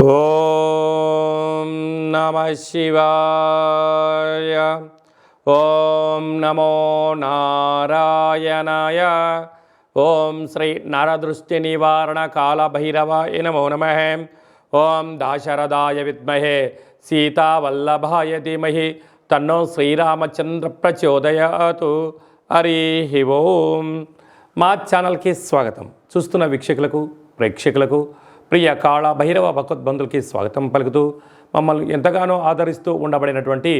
ఓం నమః శివాయ. ఓం నమో నారాయణాయ. ఓం శ్రీ నరదృష్టి నివారణ కాళభైరవాయ నమో నమః. ఓం దాశరథాయ విద్మహే సీతావల్లభాయ ధీమహి తన్నో శ్రీరామచంద్ర ప్రచోదయాతు. హరి ఓం. మా ఛానల్కి స్వాగతం. చూస్తున్న వీక్షకులకు ప్రేక్షకులకు ప్రియ కాళభైరవ భగవద్బంధులకి స్వాగతం పలుకుతూ మమ్మల్ని ఎంతగానో ఆదరిస్తూ ఉండబడినటువంటి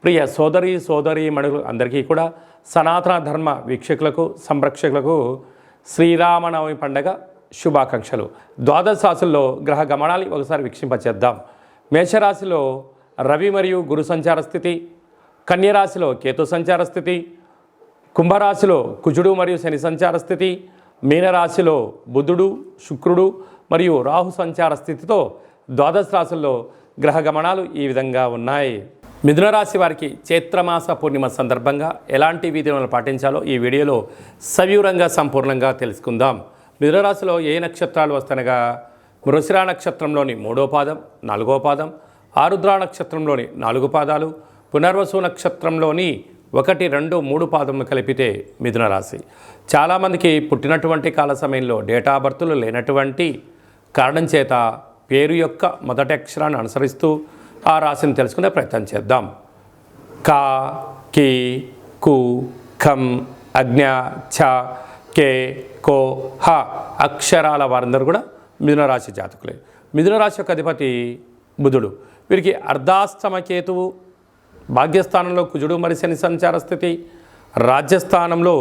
ప్రియ సోదరీ మణులు అందరికీ కూడా సనాతన ధర్మ వీక్షకులకు సంరక్షకులకు శ్రీరామనవమి పండగ శుభాకాంక్షలు. ద్వాదశ రాశుల్లో గ్రహ గమనాన్ని ఒకసారి వీక్షింపచేద్దాం. మేషరాశిలో రవి మరియు గురు సంచార స్థితి, కన్యరాశిలో కేతు సంచార స్థితి, కుంభరాశిలో కుజుడు మరియు శని సంచార స్థితి, మీనరాశిలో బుధుడు శుక్రుడు మరియు రాహు సంచార స్థితితో ద్వాదశ రాశుల్లో గ్రహ గమనాలు ఈ విధంగా ఉన్నాయి. మిథున రాశి వారికి చైత్రమాస పూర్ణిమ సందర్భంగా ఎలాంటి విధులను పాటించాలో ఈ వీడియోలో సవివరంగా సంపూర్ణంగా తెలుసుకుందాం. మిథున రాశిలో ఏ నక్షత్రాలు వస్తనగా మృగశిర నక్షత్రంలోని 3వ పాదం 4వ పాదం, ఆరుద్ర నక్షత్రంలోని 4 పాదాలు, పునర్వసు నక్షత్రంలోని 1, 2, 3 పాదములు కలిపితే మిథున రాశి. చాలామందికి పుట్టినటువంటి కాల సమయంలో డేటా బర్తులు లేనటువంటి కారణం చేత పేరు యొక్క మొదటి అక్షరాన్ని అనుసరిస్తూ ఆ రాశిని తెలుసుకునే ప్రయత్నం చేద్దాం. కా, కి, కు, ఖం, అజ్ఞ, ఛ, కే, కో, హ అక్షరాల వారందరూ కూడా మిథున రాశి జాతకులే. మిథున రాశి యొక్క అధిపతి బుధుడు. వీరికి అర్ధాష్టమ కేతువు, భాగ్యస్థానంలో కుజుడు మరి శని సంచార స్థితి, రాజ్యస్థానంలో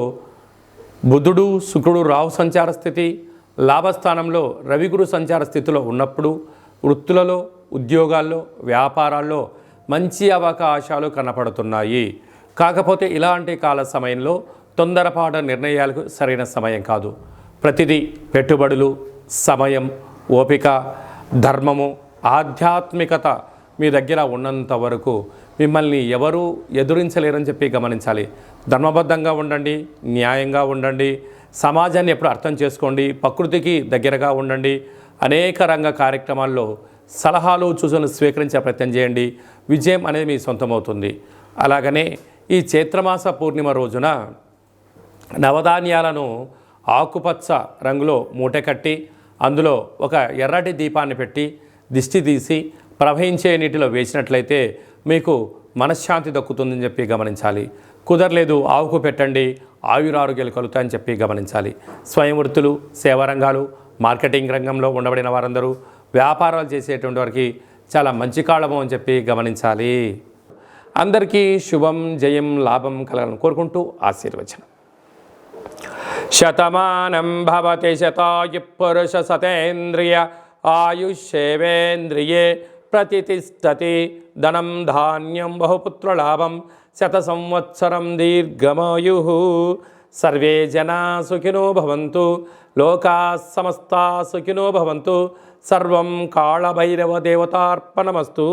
బుధుడు శుక్రుడు రాహు సంచార స్థితి, లాభస్థానంలో రవిగురు సంచార స్థితిలో ఉన్నప్పుడు వృత్తులలో ఉద్యోగాల్లో వ్యాపారాల్లో మంచి అవకాశాలు కనపడుతున్నాయి. కాకపోతే ఇలాంటి కాల సమయంలో తొందరపాటు నిర్ణయాలకు సరైన సమయం కాదు. ప్రతిదీ పెట్టుబడులు, సమయం, ఓపిక, ధర్మము, ఆధ్యాత్మికత మీ దగ్గర ఉన్నంత వరకు మిమ్మల్ని ఎవరూ ఎదురించలేరని చెప్పి గమనించాలి. ధర్మబద్ధంగా ఉండండి, న్యాయంగా ఉండండి, సమాజాన్ని ఎప్పుడు అర్థం చేసుకోండి, ప్రకృతికి దగ్గరగా ఉండండి, అనేక రంగ కార్యక్రమాల్లో సలహాలు సూచనలు స్వీకరించే ప్రయత్నం చేయండి. విజయం అనేది మీ సొంతమవుతుంది. అలాగనే ఈ చైత్రమాస పూర్ణిమ రోజున నవధాన్యాలను ఆకుపచ్చ రంగులో మూట కట్టి అందులో ఒక ఎర్రటి దీపాన్ని పెట్టి దిష్టి తీసి ప్రవహించే నీటిలో వేసినట్లయితే మీకు మనశ్శాంతి దక్కుతుందని చెప్పి గమనించాలి. కుదరలేదు ఆవుకు పెట్టండి, ఆయురారోగ్యాలు కలుగుతాయని చెప్పి గమనించాలి. స్వయం వృత్తులు, సేవారంగాలు, మార్కెటింగ్ రంగంలో ఉండబడిన వారందరూ వ్యాపారాలు చేసేటువంటి వారికి చాలా మంచి కాలము అని చెప్పి గమనించాలి. అందరికీ శుభం, జయం, లాభం కలగాలని కోరుకుంటూ ఆశీర్వచనం. శతమానం భవతి శతాయు పురుష సతేంద్రియ ఆయుష్యేవేంద్రియే ప్రతిష్టతి. ధనం ధాన్యం బహుపుత్రలాభం శత సంవత్సరం దీర్ఘమాయు. సర్వే జనా సుఖినో భవంతు, లోకా సమస్తా సుఖినో భవంతు. సర్వం కాళభైరవ దేవతార్పణమస్తు.